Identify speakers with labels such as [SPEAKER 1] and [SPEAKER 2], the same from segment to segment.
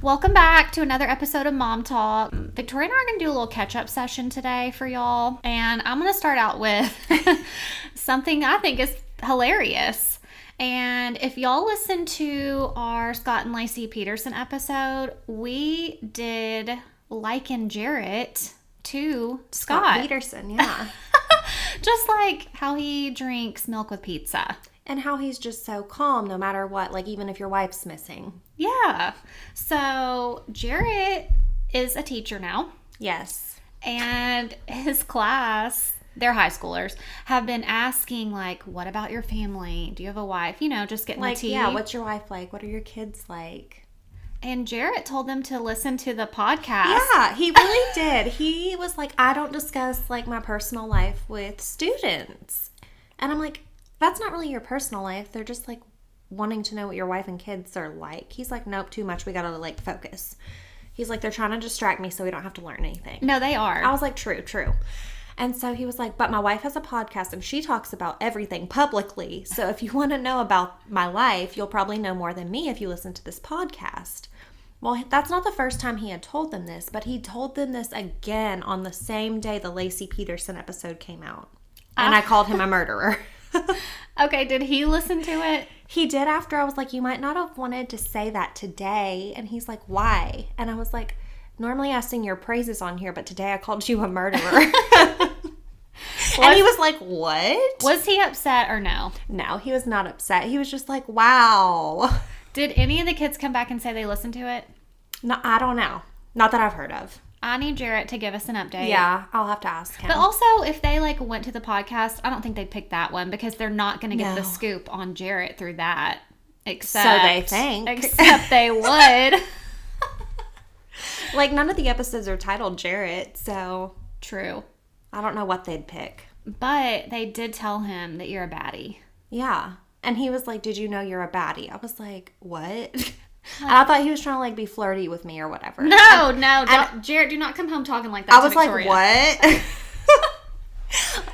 [SPEAKER 1] Welcome back to another episode of Mom Talk. Victoria and I are going to do a little catch-up session today for y'all. And I'm going to start out with something I think is hilarious. And if y'all listen to our Scott and Lacey Peterson episode, we did liken Jarrett to Scott
[SPEAKER 2] Peterson, yeah.
[SPEAKER 1] Just like how he drinks milk with pizza.
[SPEAKER 2] And how he's just so calm no matter what, like even if your wife's missing.
[SPEAKER 1] Yeah. So Jarrett is a teacher now.
[SPEAKER 2] Yes.
[SPEAKER 1] And his class, they're high schoolers, have been asking, like, what about your family? Do you have a wife? You know, just getting
[SPEAKER 2] Like,
[SPEAKER 1] the tea.
[SPEAKER 2] yeah, what's your wife like? What are your kids like?
[SPEAKER 1] And Jarrett told them to listen to the podcast.
[SPEAKER 2] Yeah, he really did. He was like, I don't discuss, like, my personal life with students. And I'm like, that's not really your personal life. They're just, like, wanting to know what your wife and kids are like. He's like, nope, too much. We gotta, like, focus. He's like, they're trying to distract me so we don't have to learn anything.
[SPEAKER 1] No, they are.
[SPEAKER 2] I was like, true. And so he was like, but my wife has a podcast and she talks about everything publicly. So if you want to know about my life, you'll probably know more than me if you listen to this podcast. Well, that's not the first time he had told them this, but he told them this again on the same day the Lacey Peterson episode came out. And I called him a murderer.
[SPEAKER 1] Okay, did he listen to it?
[SPEAKER 2] He did after I was like, you might not have wanted to say that today. And he's like, why? And I was like, normally I sing your praises on here, but today I called you a murderer. And he was like, what?
[SPEAKER 1] Was he upset or no?
[SPEAKER 2] No, he was not upset. He was just like, wow.
[SPEAKER 1] Did any of the kids come back and say they listened to it?
[SPEAKER 2] No, I don't know. Not that I've heard of.
[SPEAKER 1] I need Jarrett to give us an update.
[SPEAKER 2] Yeah, I'll have to ask him.
[SPEAKER 1] But also, if they like went to the podcast, I don't think they'd pick that one because they're not going to get the scoop on Jarrett through that. Except,
[SPEAKER 2] so they think.
[SPEAKER 1] Except they would.
[SPEAKER 2] Like, none of the episodes are titled Jarrett, so.
[SPEAKER 1] True.
[SPEAKER 2] I don't know what they'd pick.
[SPEAKER 1] But they did tell him that you're a baddie.
[SPEAKER 2] Yeah. And he was like, did you know you're a baddie? I was like, what? And I thought he was trying to, like, be flirty with me or whatever.
[SPEAKER 1] No, Jarrett, do not come home talking like that
[SPEAKER 2] I was
[SPEAKER 1] Victoria.
[SPEAKER 2] Like, what?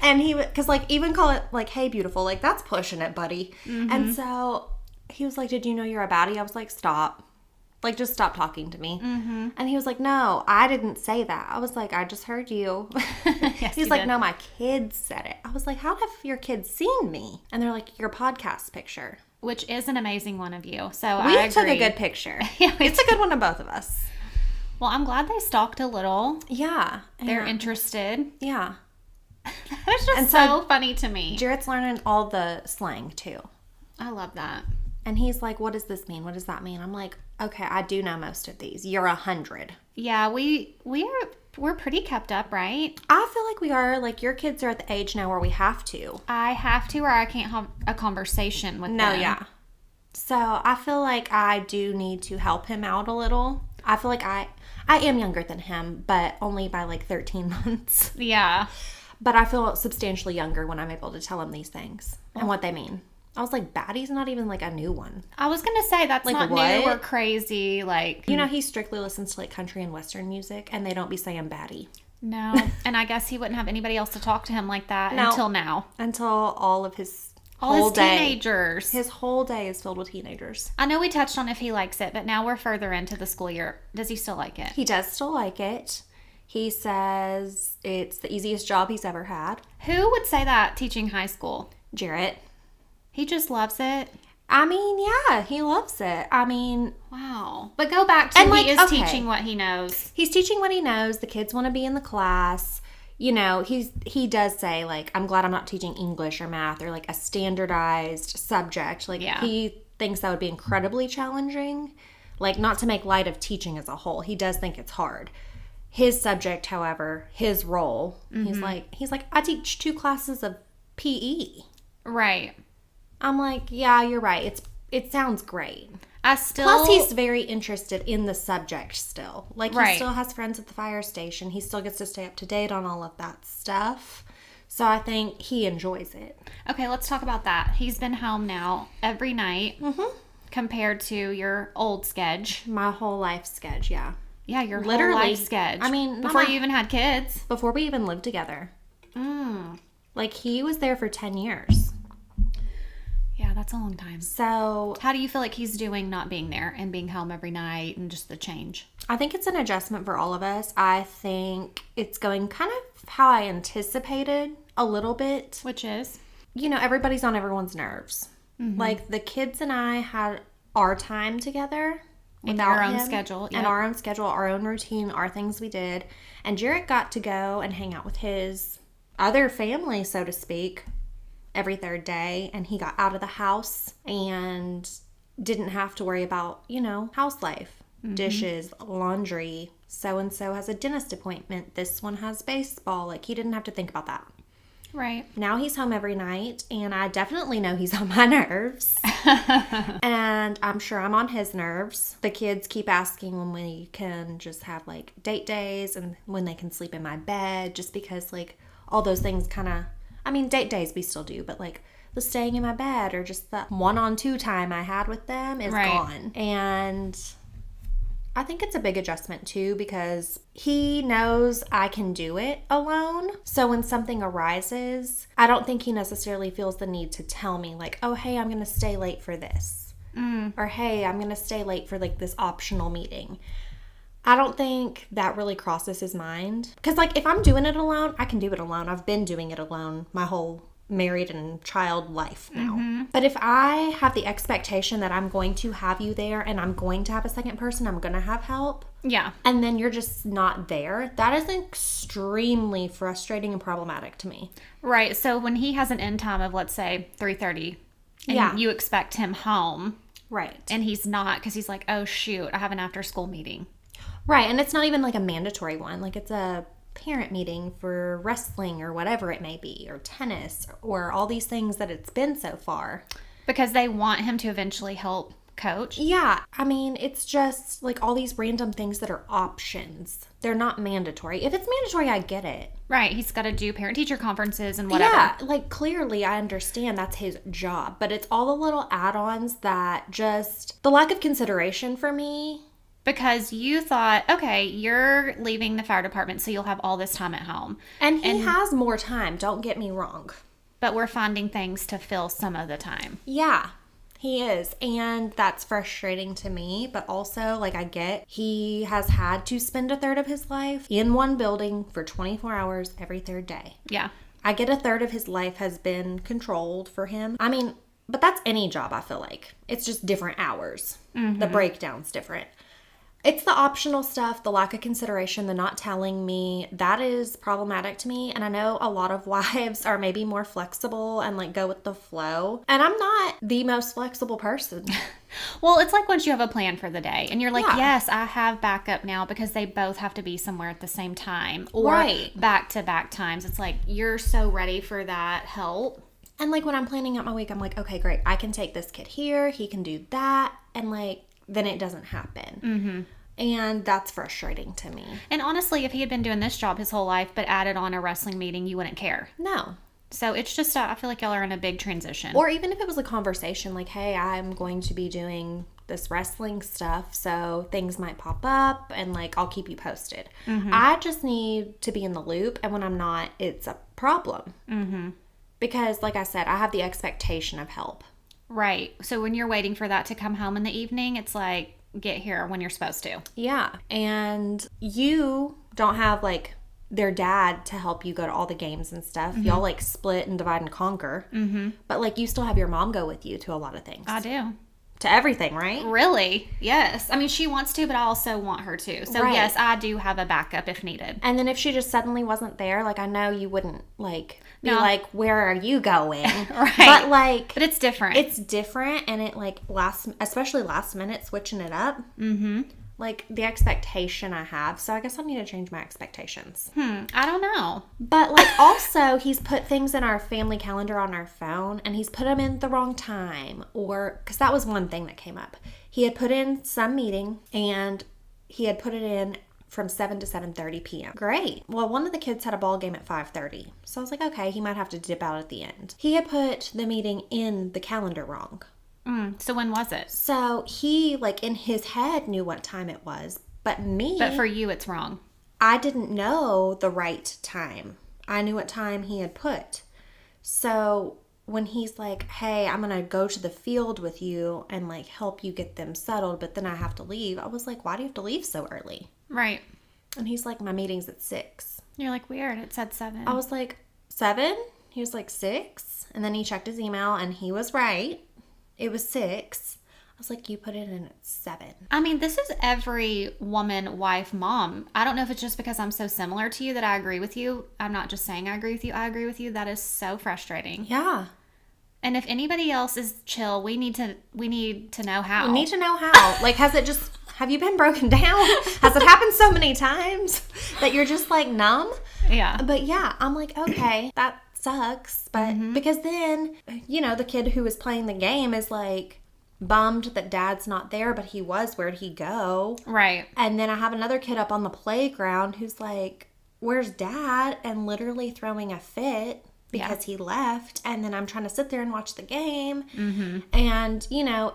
[SPEAKER 2] And he, because, like, even call it, like, hey, beautiful. Like, that's pushing it, buddy. Mm-hmm. And so he was like, did you know you're a baddie? I was like, stop. Like, just stop talking to me. Mm-hmm. And he was like, no, I didn't say that. I was like, I just heard you.
[SPEAKER 1] Yes,
[SPEAKER 2] he's like, no, my kids said it. I was like, how have your kids seen me? And they're like, your podcast picture.
[SPEAKER 1] Which is an amazing one of you. So
[SPEAKER 2] we took a good picture.
[SPEAKER 1] Yeah,
[SPEAKER 2] it's a good one of both of us.
[SPEAKER 1] Well, I'm glad they stalked a little.
[SPEAKER 2] Yeah.
[SPEAKER 1] They're interested.
[SPEAKER 2] Yeah.
[SPEAKER 1] That's just so funny to me.
[SPEAKER 2] Jarrett's learning all the slang, too.
[SPEAKER 1] I love that.
[SPEAKER 2] And he's like, what does this mean? What does that mean? I'm like, okay, I do know most of these. You're 100.
[SPEAKER 1] Yeah, we're pretty kept up, right?
[SPEAKER 2] I feel like we are. Like, your kids are at the age now where we have to.
[SPEAKER 1] I have to, or I can't have a conversation with them.
[SPEAKER 2] No, yeah. So I feel like I do need to help him out a little. I feel like I am younger than him, but only by like 13 months.
[SPEAKER 1] Yeah.
[SPEAKER 2] But I feel substantially younger when I'm able to tell him these things and what they mean. I was like, baddie's not even like a new one.
[SPEAKER 1] I was going to say that's like, not
[SPEAKER 2] what?
[SPEAKER 1] new or crazy. Like,
[SPEAKER 2] you know, he strictly listens to like country and Western music, and they don't be saying baddie.
[SPEAKER 1] No. And I guess he wouldn't have anybody else to talk to him like that until now.
[SPEAKER 2] Until all of his
[SPEAKER 1] teenagers.
[SPEAKER 2] His whole day is filled with teenagers.
[SPEAKER 1] I know we touched on if he likes it, but now we're further into the school year. Does he still like it?
[SPEAKER 2] He does still like it. He says it's the easiest job he's ever had.
[SPEAKER 1] Who would say that teaching high school?
[SPEAKER 2] Jarrett.
[SPEAKER 1] He just loves it.
[SPEAKER 2] I mean, yeah, he loves it. I mean,
[SPEAKER 1] wow. But go back to he is teaching what he knows.
[SPEAKER 2] He's teaching what he knows. The kids want to be in the class. You know, he does say, like, I'm glad I'm not teaching English or math or, like, a standardized subject. Like, he thinks that would be incredibly challenging. Like, not to make light of teaching as a whole. He does think it's hard. His subject, however, his role, he's like, I teach 2 classes of PE.
[SPEAKER 1] Right.
[SPEAKER 2] I'm like, yeah, you're right. It sounds great. Plus, he's very interested in the subject still. Like, he still has friends at the fire station. He still gets to stay up to date on all of that stuff. So I think he enjoys it.
[SPEAKER 1] Okay, let's talk about that. He's been home now every night compared to your old sketch.
[SPEAKER 2] My whole life sketch, yeah.
[SPEAKER 1] Yeah, your whole life sketch.
[SPEAKER 2] I mean,
[SPEAKER 1] before you even had kids.
[SPEAKER 2] Before we even lived together. Like, he was there for 10 years.
[SPEAKER 1] Yeah, that's a long time.
[SPEAKER 2] So
[SPEAKER 1] how do you feel like he's doing not being there and being home every night and just the change?
[SPEAKER 2] I think it's an adjustment for all of us. I think it's going kind of how I anticipated a little bit.
[SPEAKER 1] Which is?
[SPEAKER 2] You know, everybody's on everyone's nerves. Mm-hmm. Like, the kids and I had our time together.
[SPEAKER 1] In our own schedule.
[SPEAKER 2] And our own schedule, our own routine, our things we did. And Jarrett got to go and hang out with his other family, so to speak, every third day. And he got out of the house and didn't have to worry about, you know, house life. Mm-hmm. Dishes, laundry. So-and-so has a dentist appointment. This one has baseball. Like, he didn't have to think about that.
[SPEAKER 1] Right.
[SPEAKER 2] Now he's home every night, and I definitely know he's on my nerves. And I'm sure I'm on his nerves. The kids keep asking when we can just have, like, date days and when they can sleep in my bed, just because, like, all those things kind of, I mean, date days we still do, but, like, the staying in my bed or just the one-on-two time I had with them is gone. And I think it's a big adjustment too, because he knows I can do it alone. So when something arises, I don't think he necessarily feels the need to tell me, like, oh, hey, I'm going to stay late for this. Or, hey, I'm going to stay late for, like, this optional meeting. I don't think that really crosses his mind. Because, like, if I'm doing it alone, I can do it alone. I've been doing it alone my whole married and child life now. Mm-hmm. But if I have the expectation that I'm going to have you there and I'm going to have a second person, I'm going to have help.
[SPEAKER 1] Yeah. And
[SPEAKER 2] then you're just not there. That is extremely frustrating and problematic to me.
[SPEAKER 1] Right. So when he has an end time of, let's say, 3:30 and you expect him home.
[SPEAKER 2] Right.
[SPEAKER 1] And he's not, because he's like, oh, shoot, I have an after school meeting.
[SPEAKER 2] Right. And it's not even like a mandatory one. Like, it's a parent meeting for wrestling or whatever it may be, or tennis, or all these things that it's been so far.
[SPEAKER 1] Because they want him to eventually help coach.
[SPEAKER 2] Yeah. I mean, it's just like all these random things that are options. They're not mandatory. If it's mandatory, I get it.
[SPEAKER 1] Right. He's got to do parent-teacher conferences and whatever.
[SPEAKER 2] Yeah. Like, clearly, I understand that's his job. But it's all the little add-ons that just, the lack of consideration for me.
[SPEAKER 1] Because you thought, okay, you're leaving the fire department, so you'll have all this time at home.
[SPEAKER 2] And he has more time, don't get me wrong.
[SPEAKER 1] But we're finding things to fill some of the time.
[SPEAKER 2] Yeah, he is. And that's frustrating to me. But also, like, I get he has had to spend a third of his life in one building for 24 hours every third day.
[SPEAKER 1] Yeah.
[SPEAKER 2] I get a third of his life has been controlled for him. I mean, but that's any job, I feel like. It's just different hours. Mm-hmm. The breakdown's different. It's the optional stuff, the lack of consideration, the not telling me, that is problematic to me. And I know a lot of wives are maybe more flexible and, like, go with the flow. And I'm not the most flexible person.
[SPEAKER 1] Well, it's like once you have a plan for the day and you're like, yes, I have backup now, because they both have to be somewhere at the same time. Or back-to-back times. It's like you're so ready for that help.
[SPEAKER 2] And, like, when I'm planning out my week, I'm like, okay, great. I can take this kid here. He can do that. And, like, then it doesn't happen. Mm-hmm. And that's frustrating to me.
[SPEAKER 1] And honestly, if he had been doing this job his whole life but added on a wrestling meeting, you wouldn't care.
[SPEAKER 2] No.
[SPEAKER 1] So it's just, I feel like y'all are in a big transition.
[SPEAKER 2] Or even if it was a conversation like, hey, I'm going to be doing this wrestling stuff, so things might pop up, and, like, I'll keep you posted. Mm-hmm. I just need to be in the loop, and when I'm not, it's a problem. Mm-hmm. Because, like I said, I have the expectation of help.
[SPEAKER 1] Right. So when you're waiting for that to come home in the evening, it's like, get here when you're supposed to.
[SPEAKER 2] Yeah. And you don't have, like, their dad to help you go to all the games and stuff. Mm-hmm. Y'all, like, split and divide and conquer. Mm-hmm. But, like, you still have your mom go with you to a lot of things.
[SPEAKER 1] I do.
[SPEAKER 2] To everything, right?
[SPEAKER 1] Really? Yes. I mean, she wants to, but I also want her to. So, yes, I do have a backup if needed.
[SPEAKER 2] And then if she just suddenly wasn't there, like, I know you wouldn't, like, be like, where are you going?
[SPEAKER 1] Right.
[SPEAKER 2] But, like...
[SPEAKER 1] But it's different.
[SPEAKER 2] It's different, and it, like, especially last minute, switching it up. Mm-hmm. Like, the expectation I have. So I guess I need to change my expectations.
[SPEAKER 1] I don't know.
[SPEAKER 2] But, like, also, he's put things in our family calendar on our phone, and he's put them in the wrong time. Or, because that was one thing that came up. He had put in some meeting, and he had put it in from 7 to 7:30 p.m. Great. Well, one of the kids had a ball game at 5:30. So I was like, okay, he might have to dip out at the end. He had put the meeting in the calendar wrong.
[SPEAKER 1] So when was it?
[SPEAKER 2] So he, like, in his head knew what time it was, but me...
[SPEAKER 1] But for you, it's wrong.
[SPEAKER 2] I didn't know the right time. I knew what time he had put. So when he's like, hey, I'm going to go to the field with you and like help you get them settled, but then I have to leave. I was like, why do you have to leave so early?
[SPEAKER 1] Right.
[SPEAKER 2] And he's like, my meeting's at 6.
[SPEAKER 1] You're like, weird. It said 7.
[SPEAKER 2] I was like, 7? He was like, 6. And then he checked his email and he was right. It was 6. I was like, you put it in at 7.
[SPEAKER 1] I mean, this is every woman, wife, mom. I don't know if it's just because I'm so similar to you that I agree with you. I'm not just saying I agree with you. I agree with you. That is so frustrating.
[SPEAKER 2] Yeah.
[SPEAKER 1] And if anybody else is chill, we need to know how.
[SPEAKER 2] We need to know how. Like, have you been broken down? Has it happened so many times that you're just like numb?
[SPEAKER 1] Yeah.
[SPEAKER 2] But yeah, I'm like, okay, that sucks. But because then, the kid who was playing the game is like bummed that dad's not there, but he was. Where'd he go?
[SPEAKER 1] Right.
[SPEAKER 2] And then I have another kid up on the playground who's like, where's dad? And literally throwing a fit because he left. And then I'm trying to sit there and watch the game. Mm-hmm. And,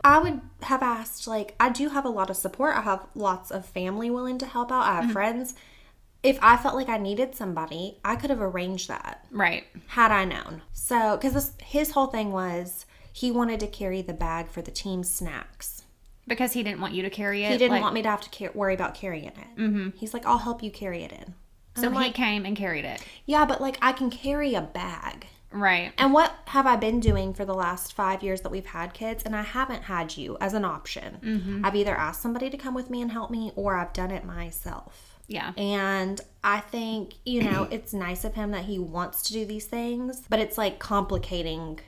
[SPEAKER 2] I would have asked, like, I do have a lot of support. I have lots of family willing to help out. I have friends. If I felt like I needed somebody, I could have arranged that.
[SPEAKER 1] Right.
[SPEAKER 2] Had I known. So, because his whole thing was he wanted to carry the bag for the team snacks.
[SPEAKER 1] Because he didn't want you to carry it?
[SPEAKER 2] He didn't want me to have to worry about carrying it. Mm-hmm. He's like, I'll help you carry it in.
[SPEAKER 1] So he came and carried it.
[SPEAKER 2] Yeah, but like I can carry a bag.
[SPEAKER 1] Right.
[SPEAKER 2] And what have I been doing for the last 5 years that we've had kids? And I haven't had you as an option. Mm-hmm. I've either asked somebody to come with me and help me, or I've done it myself.
[SPEAKER 1] Yeah.
[SPEAKER 2] And I think, it's nice of him that he wants to do these things, but it's like complicating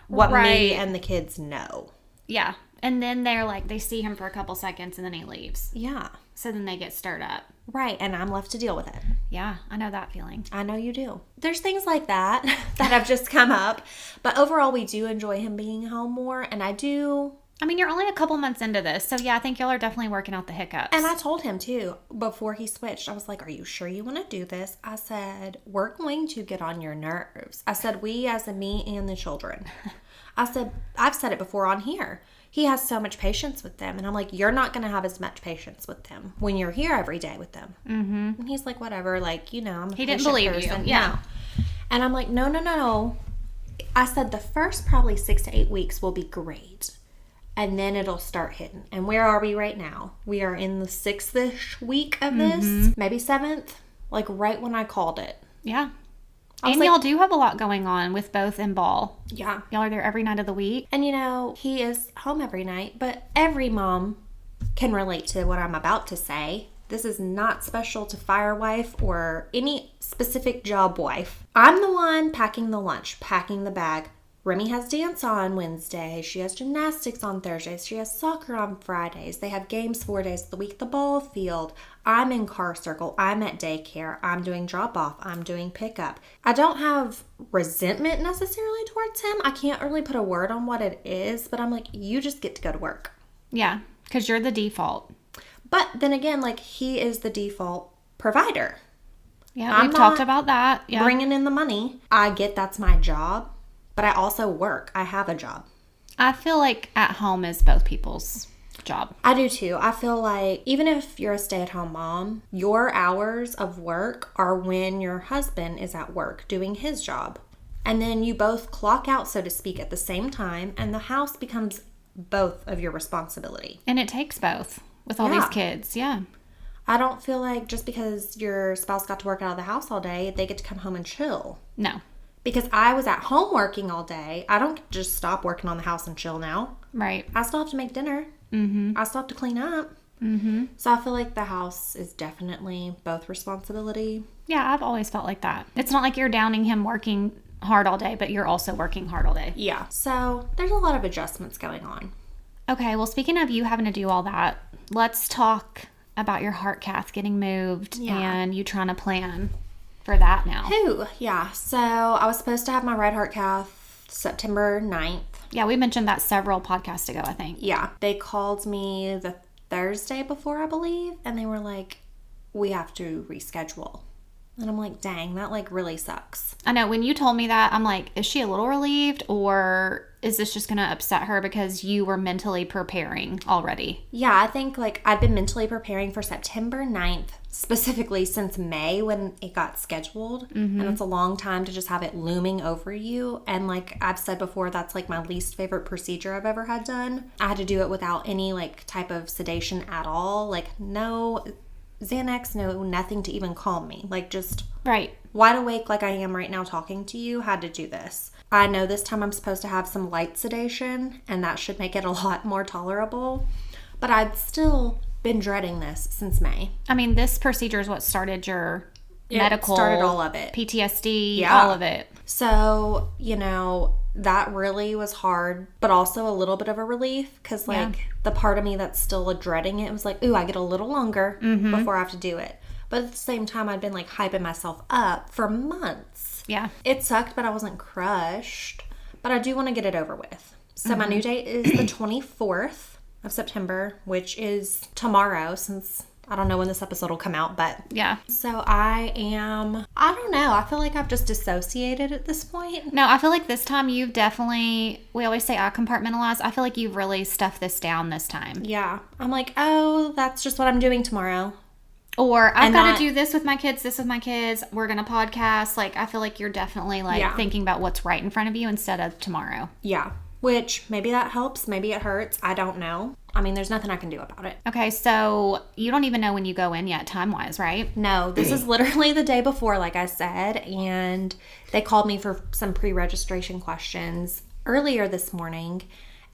[SPEAKER 2] what me and the kids know.
[SPEAKER 1] Yeah. And then they see him for a couple seconds and then he leaves.
[SPEAKER 2] Yeah.
[SPEAKER 1] So then they get stirred up.
[SPEAKER 2] Right. And I'm left to deal with it.
[SPEAKER 1] Yeah. I know that feeling.
[SPEAKER 2] I know you do. There's things like that have just come up. But overall, we do enjoy him being home more. And
[SPEAKER 1] you're only a couple months into this. So yeah, I think y'all are definitely working out the hiccups.
[SPEAKER 2] And I told him too, before he switched, I was like, are you sure you want to do this? I said, we're going to get on your nerves. I said, we as in me and the children. I said, I've said it before on here. He has so much patience with them. And I'm like, you're not going to have as much patience with them when you're here every day with them. Mm-hmm. And he's like, whatever. Like, I'm a patient person. He didn't believe you. Yeah. No. And I'm like, no. I said the first probably 6 to 8 weeks will be great. And then it'll start hitting. And where are we right now? We are in the 6th-ish week of this. Maybe 7th. Like right when I called it.
[SPEAKER 1] Yeah. And y'all do have a lot going on with both and Ball.
[SPEAKER 2] Yeah.
[SPEAKER 1] Y'all are there every night of the week.
[SPEAKER 2] And he is home every night. But every mom can relate to what I'm about to say. This is not special to Firewife or any specific job wife. I'm the one packing the lunch, packing the bag. Remy has dance on Wednesday. She has gymnastics on Thursdays. She has soccer on Fridays. They have games 4 days of the week at the ball field. I'm in car circle. I'm at daycare. I'm doing drop off. I'm doing pickup. I don't have resentment necessarily towards him. I can't really put a word on what it is, but I'm like, you just get to go to work.
[SPEAKER 1] Yeah, because you're the default.
[SPEAKER 2] But then again, like, he is the default provider.
[SPEAKER 1] Yeah, we've talked about that. Yeah.
[SPEAKER 2] Bringing in the money. I get that's my job. But I also work. I have a job.
[SPEAKER 1] I feel like at home is both people's job.
[SPEAKER 2] I do too. I feel like even if you're a stay-at-home mom, your hours of work are when your husband is at work doing his job. And then you both clock out, so to speak, at the same time, and the house becomes both of your responsibility.
[SPEAKER 1] And it takes both with all these kids. Yeah.
[SPEAKER 2] I don't feel like just because your spouse got to work out of the house all day, they get to come home and chill.
[SPEAKER 1] No.
[SPEAKER 2] Because I was at home working all day. I don't just stop working on the house and chill now.
[SPEAKER 1] Right.
[SPEAKER 2] I still have to make dinner. Mm-hmm. I still have to clean up.
[SPEAKER 1] Mm-hmm.
[SPEAKER 2] So I feel like the house is definitely both responsibility.
[SPEAKER 1] Yeah, I've always felt like that. It's not like you're downing him working hard all day, but you're also working hard all day.
[SPEAKER 2] Yeah. So there's a lot of adjustments going on.
[SPEAKER 1] Okay, well, speaking of you having to do all that, let's talk about your heart cath getting moved and you trying to plan for that now.
[SPEAKER 2] Yeah. So I was supposed to have my right heart cath September 9th.
[SPEAKER 1] Yeah, we mentioned that several podcasts ago, I think.
[SPEAKER 2] Yeah. They called me the Thursday before, I believe, and they were like, we have to reschedule. And I'm like, dang, that like really sucks.
[SPEAKER 1] I know. When you told me that, I'm like, is she a little relieved, or is this just going to upset her because you were mentally preparing already?
[SPEAKER 2] Yeah, I think like I'd been mentally preparing for September 9th, specifically since May when it got scheduled. Mm-hmm. And it's a long time to just have it looming over you. And like I've said before, that's like my least favorite procedure I've ever had done. I had to do it without any like type of sedation at all. Like no Xanax, no nothing to even calm me. Like just
[SPEAKER 1] right,
[SPEAKER 2] wide awake like I am right now talking to you, had to do this. I know this time I'm supposed to have some light sedation, and that should make it a lot more tolerable. But I'd still been dreading this since May.
[SPEAKER 1] I mean, this procedure is what started your medical...
[SPEAKER 2] started all of it.
[SPEAKER 1] PTSD, all of it.
[SPEAKER 2] So, you know, that really was hard, but also a little bit of a relief because, like, the part of me that's still dreading it was like, ooh, I get a little longer before I have to do it. But at the same time, I'd been, like, hyping myself up for months.
[SPEAKER 1] Yeah.
[SPEAKER 2] It sucked, but I wasn't crushed. But I do want to get it over with. So my new date is the 24th of September, which is tomorrow, since I don't know when this episode will come out, but
[SPEAKER 1] yeah.
[SPEAKER 2] So I don't know. I feel like I've just dissociated at this point.
[SPEAKER 1] No, I feel like this time you've definitely, we always say I compartmentalize. I feel like you've really stuffed this down this time.
[SPEAKER 2] Yeah. I'm like, oh, that's just what I'm doing tomorrow.
[SPEAKER 1] Or I've got to do this with my kids, we're going to podcast. Like, I feel like you're definitely like thinking about what's right in front of you instead of tomorrow.
[SPEAKER 2] Yeah. Which maybe that helps. Maybe it hurts. I don't know. I mean, there's nothing I can do about it.
[SPEAKER 1] Okay. So you don't even know when you go in yet, time-wise, right?
[SPEAKER 2] No, this is literally the day before, like I said. And they called me for some pre-registration questions earlier this morning.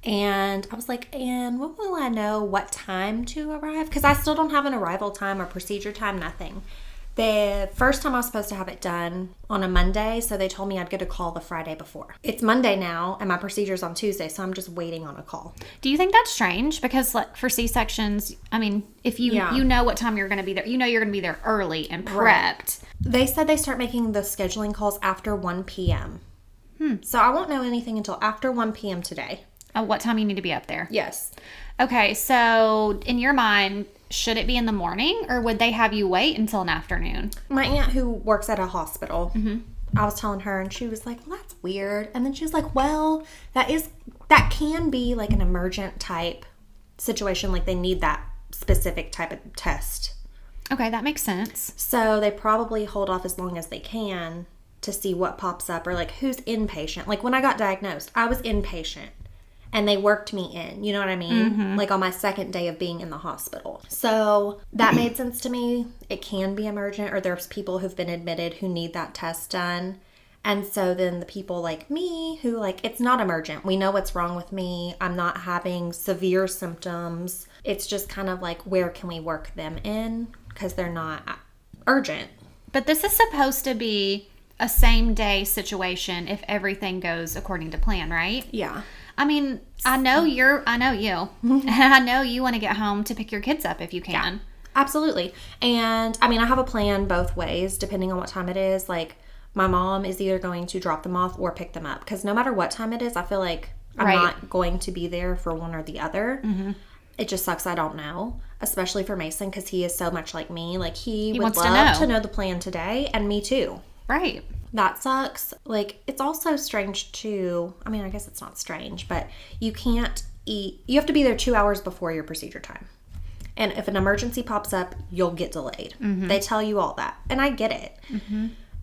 [SPEAKER 2] And I was like, and when will I know what time to arrive? Because I still don't have an arrival time or procedure time, nothing. The first time I was supposed to have it done on a Monday, so they told me I'd get a call the Friday before. It's Monday now, and my procedure's on Tuesday, so I'm just waiting on a call.
[SPEAKER 1] Do you think that's strange? Because like, for C-sections, I mean, if you you know what time you're going to be there, you know you're going to be there early and prepped. Right.
[SPEAKER 2] They said they start making the scheduling calls after 1 p.m. So I won't know anything until after 1 p.m. today.
[SPEAKER 1] What time you need to be up there?
[SPEAKER 2] Yes.
[SPEAKER 1] Okay, so in your mind, should it be in the morning or would they have you wait until an afternoon?
[SPEAKER 2] My aunt who works at a hospital, I was telling her and she was like, well, that's weird. And then she was like, well, that can be like an emergent type situation. Like they need that specific type of test.
[SPEAKER 1] Okay, that makes sense.
[SPEAKER 2] So they probably hold off as long as they can to see what pops up or like who's inpatient. Like when I got diagnosed, I was inpatient. And they worked me in, you know what I mean? Like on my second day of being in the hospital. So that made sense to me. It can be emergent, or there's people who've been admitted who need that test done. And so then the people like me who like, it's not emergent. We know what's wrong with me. I'm not having severe symptoms. It's just kind of like, where can we work them in? Because they're not urgent.
[SPEAKER 1] But this is supposed to be a same day situation if everything goes according to plan, right?
[SPEAKER 2] Yeah.
[SPEAKER 1] I mean, I know you. And I know you want to get home to pick your kids up if you can.
[SPEAKER 2] Yeah, absolutely. And I mean, I have a plan both ways, depending on what time it is. Like, my mom is either going to drop them off or pick them up. Because no matter what time it is, I feel like I'm not going to be there for one or the other. It just sucks I don't know. Especially for Mason, because he is so much like me. Like, he would love to know the plan today, and me too.
[SPEAKER 1] Right.
[SPEAKER 2] That sucks. Like, it's also strange too. I mean, I guess it's not strange, but you can't eat. You have to be there 2 hours before your procedure time. And if an emergency pops up, you'll get delayed. They tell you all that. And I get it.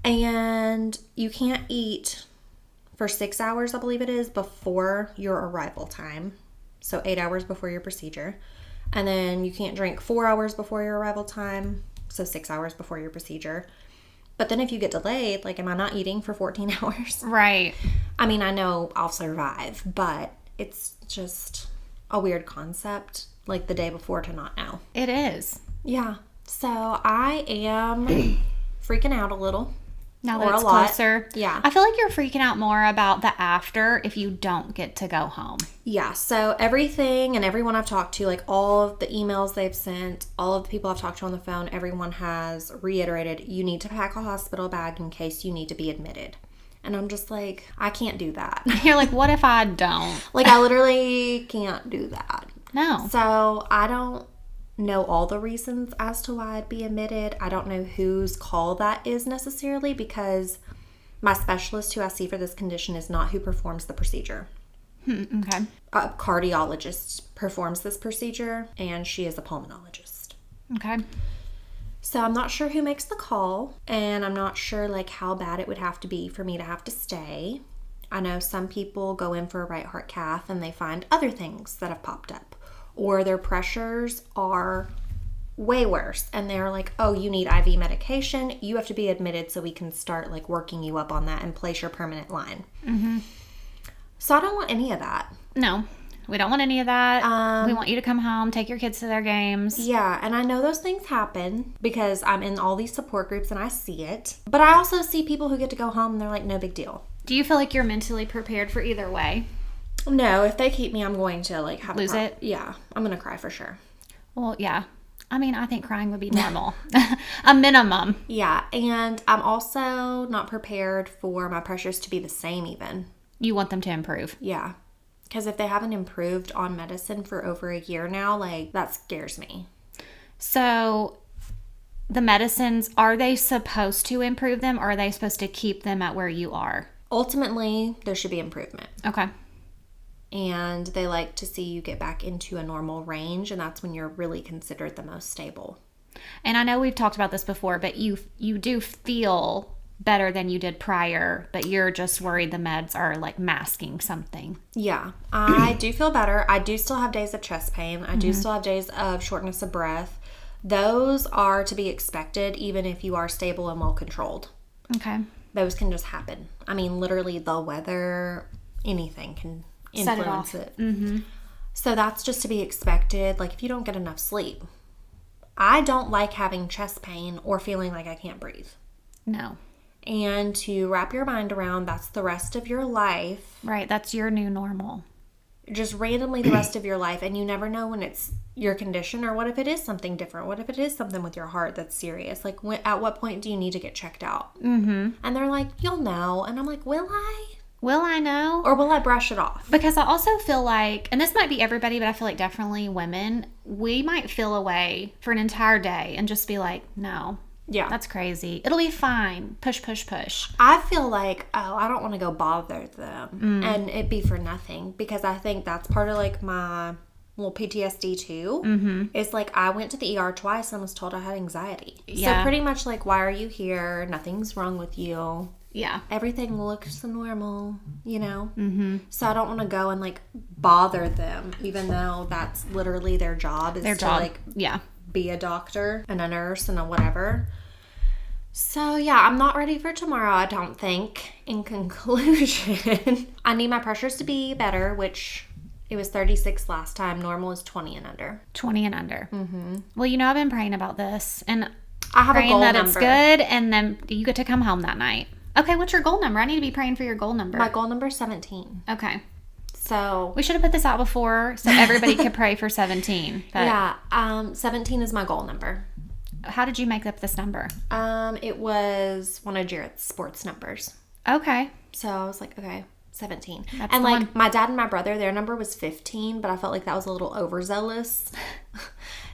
[SPEAKER 2] And you can't eat for 6 hours, I believe it is, before your arrival time. So 8 hours before your procedure. And then you can't drink 4 hours before your arrival time. So 6 hours before your procedure. But then if you get delayed, like, am I not eating for 14 hours?
[SPEAKER 1] Right.
[SPEAKER 2] I mean, I know I'll survive, but it's just a weird concept, like the day before, to not know.
[SPEAKER 1] It is.
[SPEAKER 2] Yeah. So I am freaking out a little.
[SPEAKER 1] Now that it's closer.
[SPEAKER 2] Yeah.
[SPEAKER 1] I feel like you're freaking out more about the after if you don't get to go home.
[SPEAKER 2] Yeah. So everything and everyone I've talked to, like all of the emails they've sent, all of the people I've talked to on the phone, everyone has reiterated, you need to pack a hospital bag in case you need to be admitted. And I'm just like, I can't do that.
[SPEAKER 1] You're like, what if I don't?
[SPEAKER 2] Like, I literally can't do that.
[SPEAKER 1] No.
[SPEAKER 2] So I don't know all the reasons as to why I'd be admitted. I don't know whose call that is necessarily, because my specialist who I see for this condition is not who performs the procedure.
[SPEAKER 1] Okay.
[SPEAKER 2] A cardiologist performs this procedure, and she is a pulmonologist.
[SPEAKER 1] Okay.
[SPEAKER 2] So I'm not sure who makes the call, and I'm not sure like how bad it would have to be for me to have to stay. I know some people go in for a right heart cath and they find other things that have popped up, or their pressures are way worse and they're like, oh, you need IV medication, you have to be admitted so we can start like working you up on that and place your permanent line. So I don't want any of that.
[SPEAKER 1] No, we don't want any of that. We want you to come home, take your kids to their games.
[SPEAKER 2] Yeah, and I know those things happen because I'm in all these support groups and I see it. But I also see people who get to go home and they're like, no big deal.
[SPEAKER 1] Do you feel like you're mentally prepared for either way?
[SPEAKER 2] No, if they keep me, I'm going to like have
[SPEAKER 1] lose it.
[SPEAKER 2] Yeah, I'm gonna cry for sure.
[SPEAKER 1] Well, yeah. I mean, I think crying would be normal. A minimum.
[SPEAKER 2] Yeah, and I'm also not prepared for my pressures to be the same even.
[SPEAKER 1] You want them to improve.
[SPEAKER 2] Yeah, because if they haven't improved on medicine for over a year now, like that scares me.
[SPEAKER 1] So the medicines, are they supposed to improve them, or are they supposed to keep them at where you are?
[SPEAKER 2] Ultimately, there should be improvement.
[SPEAKER 1] Okay.
[SPEAKER 2] And they like to see you get back into a normal range, and that's when you're really considered the most stable.
[SPEAKER 1] And I know we've talked about this before, but you do feel better than you did prior, but you're just worried the meds are like masking something.
[SPEAKER 2] Yeah, I do feel better. I do still have days of chest pain. I do still have days of shortness of breath. Those are to be expected even if you are stable and well controlled.
[SPEAKER 1] Okay.
[SPEAKER 2] Those can just happen. I mean, literally the weather, anything can influence it. Mm-hmm. So that's just to be expected. Like if you don't get enough sleep. I don't like having chest pain or feeling like I can't breathe.
[SPEAKER 1] No.
[SPEAKER 2] And to wrap your mind around, that's the rest of your life.
[SPEAKER 1] Right. That's your new normal.
[SPEAKER 2] Just randomly the rest of your life. And you never know when it's your condition, or what if it is something different? What if it is something with your heart that's serious? Like at what point do you need to get checked out? Mm-hmm. And they're like, you'll know. And I'm like, will I?
[SPEAKER 1] Will I know?
[SPEAKER 2] Or will I brush it off?
[SPEAKER 1] Because I also feel like, and this might be everybody, but I feel like definitely women, we might feel away for an entire day and just be like, no.
[SPEAKER 2] Yeah.
[SPEAKER 1] That's crazy. It'll be fine. Push, push, push.
[SPEAKER 2] I feel like, I don't want to go bother them. And it be for nothing. Because I think that's part of like my little PTSD too. Mm-hmm. It's like I went to the ER twice and was told I had anxiety. Yeah. So pretty much like, why are you here? Nothing's wrong with you.
[SPEAKER 1] Yeah.
[SPEAKER 2] Everything looks normal, you know? Mm-hmm. So I don't want to go and like bother them, even though that's literally their job. Like be a doctor and a nurse and a whatever. So yeah, I'm not ready for tomorrow, I don't think. In conclusion, I need my pressures to be better, which it was 36 last time. Normal is 20 and under.
[SPEAKER 1] 20 and under. Mm-hmm. Well, you know, I've been praying about this, and
[SPEAKER 2] I have
[SPEAKER 1] praying
[SPEAKER 2] a goal
[SPEAKER 1] that
[SPEAKER 2] number.
[SPEAKER 1] It's good, and then you get to come home that night. Okay, what's your goal number? I need to be praying for your goal number.
[SPEAKER 2] My goal number is 17.
[SPEAKER 1] Okay.
[SPEAKER 2] So
[SPEAKER 1] we should have put this out before so everybody could pray for 17. But
[SPEAKER 2] yeah, 17 is my goal number.
[SPEAKER 1] How did you make up this number?
[SPEAKER 2] It was one of Jarrett's sports numbers.
[SPEAKER 1] Okay.
[SPEAKER 2] So I was like, okay, 17.
[SPEAKER 1] That's
[SPEAKER 2] and like
[SPEAKER 1] one.
[SPEAKER 2] My dad and my brother, their number was 15, but I felt like that was a little overzealous.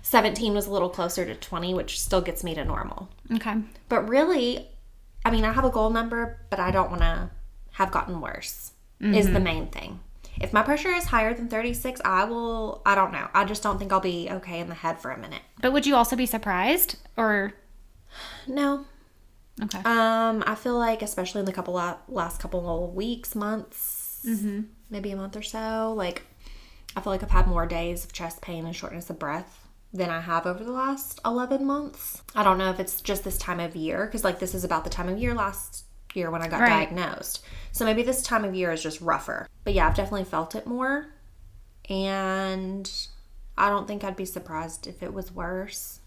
[SPEAKER 2] 17 was a little closer to 20, which still gets me to normal.
[SPEAKER 1] Okay.
[SPEAKER 2] But really, I mean, I have a goal number, but I don't want to have gotten worse, is the main thing. If my pressure is higher than 36, I don't know. I just don't think I'll be okay in the head for a minute.
[SPEAKER 1] But would you also be surprised, or?
[SPEAKER 2] No.
[SPEAKER 1] Okay.
[SPEAKER 2] I feel like, especially in the last couple of weeks, months, maybe a month or so, like, I feel like I've had more days of chest pain and shortness of breath than I have over the last 11 months. I don't know if it's just this time of year, because like this is about the time of year last year when I got diagnosed. So maybe this time of year is just rougher. But yeah, I've definitely felt it more. And I don't think I'd be surprised if it was worse.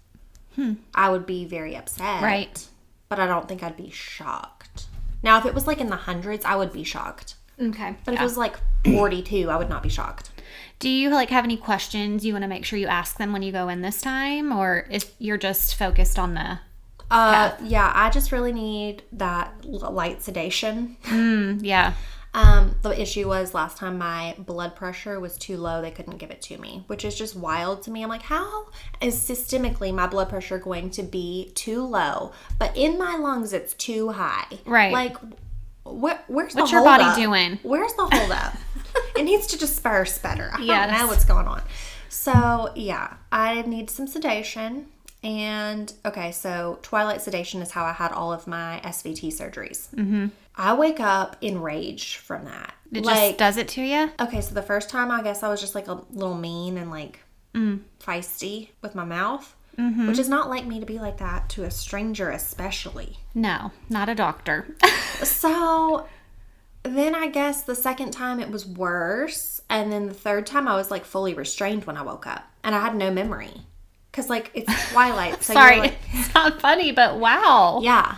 [SPEAKER 2] I would be very upset.
[SPEAKER 1] Right.
[SPEAKER 2] But I don't think I'd be shocked. Now, if it was like in the hundreds, I would be shocked.
[SPEAKER 1] Okay.
[SPEAKER 2] But if it was like 42, I would not be shocked.
[SPEAKER 1] Do you like have any questions you want to make sure you ask them when you go in this time, or if you're just focused on the cath?
[SPEAKER 2] Yeah, I just really need that light sedation.
[SPEAKER 1] Yeah.
[SPEAKER 2] The issue was last time my blood pressure was too low, they couldn't give it to me, which is just wild to me. I'm like, how is systemically my blood pressure going to be too low, but in my lungs it's too high?
[SPEAKER 1] Right.
[SPEAKER 2] Like, where's the
[SPEAKER 1] What's your body doing?
[SPEAKER 2] Where's the hold up? It needs to disperse better. I
[SPEAKER 1] Yes.
[SPEAKER 2] don't know what's going on. So, yeah, I need some sedation. And, okay, so twilight sedation is how I had all of my SVT surgeries. Mm-hmm. I wake up enraged from that.
[SPEAKER 1] It just does it to you?
[SPEAKER 2] Okay, so the first time, I guess I was just like a little mean and like feisty with my mouth, which is not like me to be like that to a stranger especially.
[SPEAKER 1] No, not a doctor.
[SPEAKER 2] So then I guess the second time it was worse. And then the third time I was like fully restrained when I woke up. And I had no memory. Because like it's twilight. So
[SPEAKER 1] Sorry,
[SPEAKER 2] like,
[SPEAKER 1] it's not funny, but wow.
[SPEAKER 2] Yeah.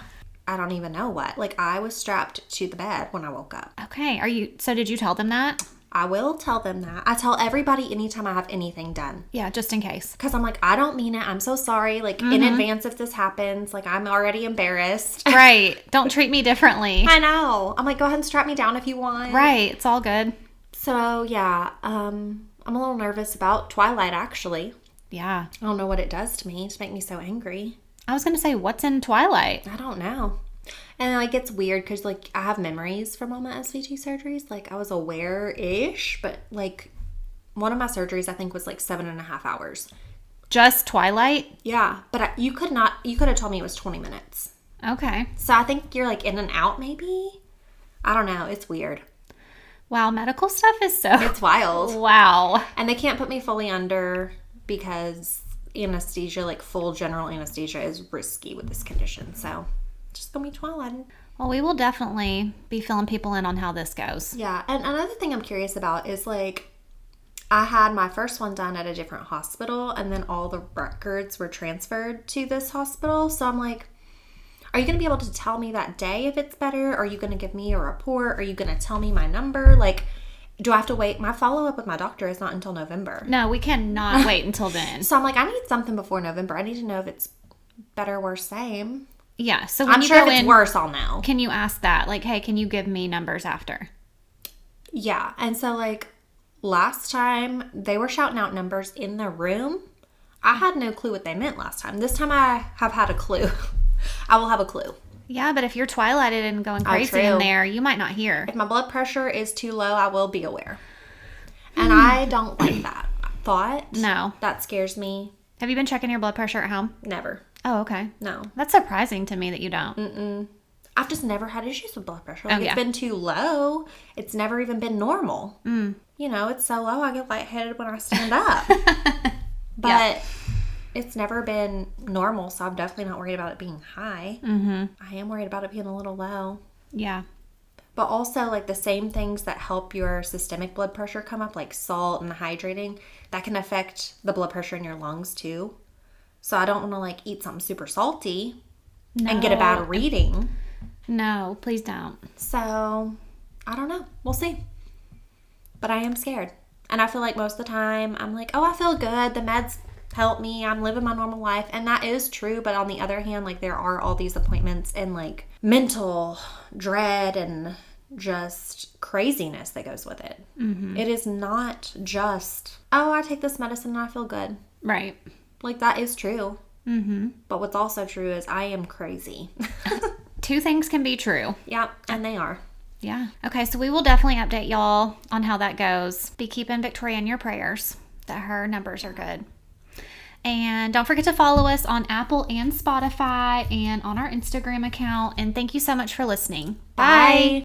[SPEAKER 2] I don't even know what. Like I was strapped to the bed when I woke up.
[SPEAKER 1] Okay. So did you tell them that?
[SPEAKER 2] I will tell them that. I tell everybody anytime I have anything done.
[SPEAKER 1] Yeah, just in case.
[SPEAKER 2] Because I'm like, I don't mean it. I'm so sorry. Like, in advance if this happens. Like, I'm already embarrassed.
[SPEAKER 1] Right. Don't treat me differently.
[SPEAKER 2] I know. I'm like, go ahead and strap me down if you want.
[SPEAKER 1] Right. It's all good.
[SPEAKER 2] So, yeah. I'm a little nervous about Twilight, actually.
[SPEAKER 1] Yeah.
[SPEAKER 2] I don't know what it does to me to make me so angry.
[SPEAKER 1] I was going to say, what's in Twilight?
[SPEAKER 2] I don't know. And like it's weird because like I have memories from all my SVT surgeries. Like I was aware-ish, but like one of my surgeries I think was like 7.5 hours.
[SPEAKER 1] Just Twilight?
[SPEAKER 2] Yeah, but you could have told me it was 20 minutes.
[SPEAKER 1] Okay.
[SPEAKER 2] So I think you're like in and out maybe. I don't know. It's weird.
[SPEAKER 1] Wow, medical stuff is so...
[SPEAKER 2] It's wild.
[SPEAKER 1] Wow.
[SPEAKER 2] And they can't put me fully under because anesthesia, like full general anesthesia, is risky with this condition. So just gonna be Twilight.
[SPEAKER 1] Well, we will definitely be filling people in on how this goes.
[SPEAKER 2] Yeah, and another thing I'm curious about is like I had my first one done at a different hospital and then all the records were transferred to this hospital. So I'm like, are you going to be able to tell me that day if it's better? Are you going to give me a report? Are you going to tell me my number? Like, do I have to wait? My follow-up with my doctor is not until November.
[SPEAKER 1] No, we cannot wait until then.
[SPEAKER 2] So I'm like, I need something before November. I need to know if it's better, worse, same.
[SPEAKER 1] Yeah, so when
[SPEAKER 2] I'm
[SPEAKER 1] you
[SPEAKER 2] sure
[SPEAKER 1] go
[SPEAKER 2] if it's
[SPEAKER 1] in,
[SPEAKER 2] worse, I'll know.
[SPEAKER 1] Can you ask that? Like, hey, can you give me numbers after?
[SPEAKER 2] Yeah, and so like last time they were shouting out numbers in the room. I had no clue what they meant last time. This time I have had a clue. I will have a clue.
[SPEAKER 1] Yeah, but if you're twilighted and going crazy in there, you might not hear.
[SPEAKER 2] If my blood pressure is too low, I will be aware. And I don't like that thought.
[SPEAKER 1] No.
[SPEAKER 2] That scares me.
[SPEAKER 1] Have you been checking your blood pressure at home?
[SPEAKER 2] Never.
[SPEAKER 1] Oh, okay.
[SPEAKER 2] No.
[SPEAKER 1] That's surprising to me that you don't.
[SPEAKER 2] Mm-mm. I've just never had issues with blood pressure. Like, it's been too low. It's never even been normal.
[SPEAKER 1] Mm.
[SPEAKER 2] You know, it's so low I get lightheaded when I stand up. But
[SPEAKER 1] Yeah.
[SPEAKER 2] it's never been normal, so I'm definitely not worried about it being high.
[SPEAKER 1] Mm-hmm.
[SPEAKER 2] I am worried about it being a little low.
[SPEAKER 1] Yeah.
[SPEAKER 2] But also, like, the same things that help your systemic blood pressure come up, like salt and hydrating, that can affect the blood pressure in your lungs, too. So I don't want to, like, eat something super salty and get a bad reading.
[SPEAKER 1] No, please don't.
[SPEAKER 2] So, I don't know. We'll see. But I am scared. And I feel like most of the time, I'm like, oh, I feel good. The meds help me. I'm living my normal life. And that is true. But on the other hand, like, there are all these appointments and, like, mental dread and just craziness that goes with it. Mm-hmm. It is not just, oh, I take this medicine and I feel good.
[SPEAKER 1] Right.
[SPEAKER 2] Like, that is true.
[SPEAKER 1] Mm-hmm.
[SPEAKER 2] But what's also true is I am crazy.
[SPEAKER 1] Two things can be true.
[SPEAKER 2] Yeah, and they are.
[SPEAKER 1] Yeah. Okay, so we will definitely update y'all on how that goes. Be keeping Victoria in your prayers that her numbers are good. And don't forget to follow us on Apple and Spotify and on our Instagram account. And thank you so much for listening. Bye.